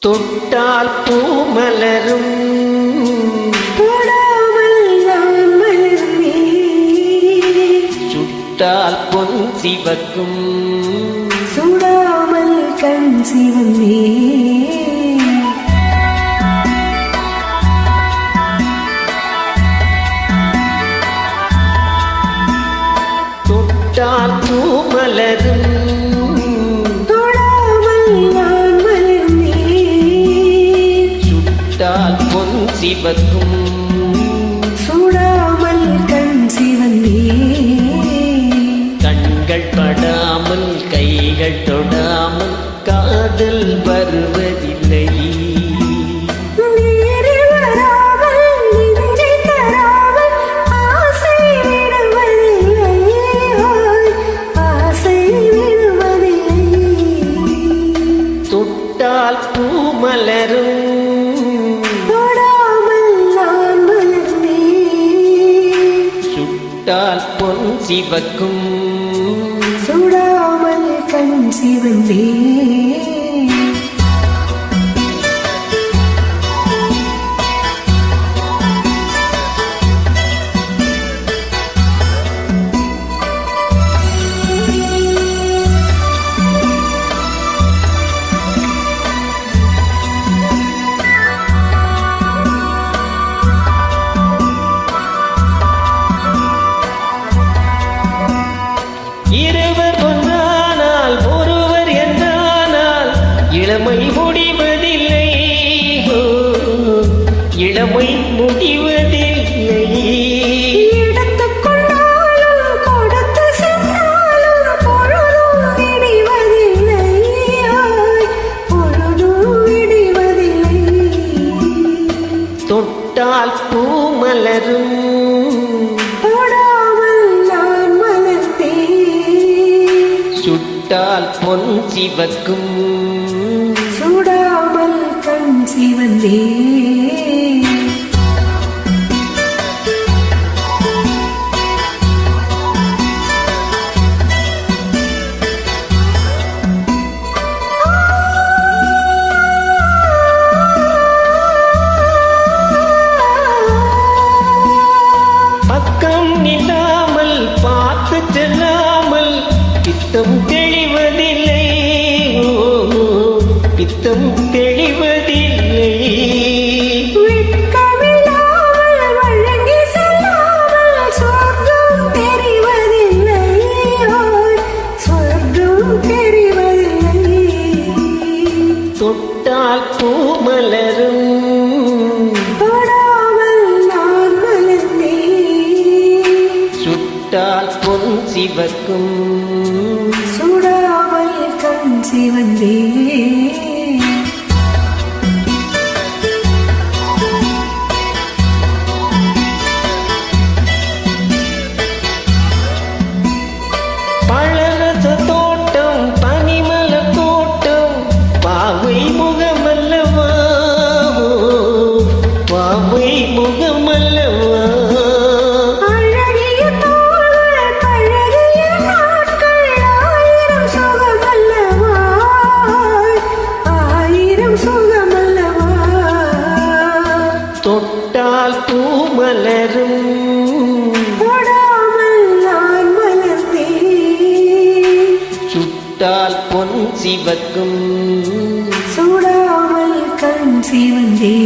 தொட்டால் பூ மலரும் தொடாமல் நான் மலர்ந்தேன். சுட்டால் பொன் சிவக்கும் சுடாமல் கண் சிவந்தேன். தொட்டால் பூ மலரும் பொன் சிவக்கும் சூடாமல் கண் சிவந்தே. கண்கள் படாமல் கைகள் தொடாமல் காதல் வருவதில்லை. தொட்டால் பூ மலரும் பொன் சிவக்கும் சுடாமல் கண் சிவந்தே. இருவர் ஒன்றானால் ஒருவர் என்றானால் இளமை முடிவதில்லை. இளமை முடிவதில்லை. எடுத்துக்கொண்டாலும் கொடுத்து சென்றாலும் பொழுதும் விடிவதில்லை. பொழுதும் விடிவதில்லை. தொட்டால் பூ மலரும் சுட்டால் பொன் சிவக்கும் சூடாமல் கண் சிவந்தே. பக்கம் நில்லாமல் பார்த்து செல்லாமல் பித்தம் தெளிவதில்லை. பித்தம் தெளிவதில்லை. விட்கமில்லாமல் வழங்கி செல்லாமல் சொர்க்கம் தெரிவதில்லை. சொர்க்கம் தெரிவதில்லை. தொட்டால் பூ மலரும் தொடாமல் நான் மலர்ந்தேன். சுட்டால் பொன் சிவக்கும் சூடாமல் கண் சிவந்தே. பழரச தோட்டம் பனிமல தோட்டம் பாவை முகமல்லவா. பாவை முகமல்லவா. தொட்டால் பூ மலரும் தொடாமல் நான் மலர்ந்தேன். சுட்டால் பொன் சிவக்கும் சூடாமல் கண் சிவந்தே.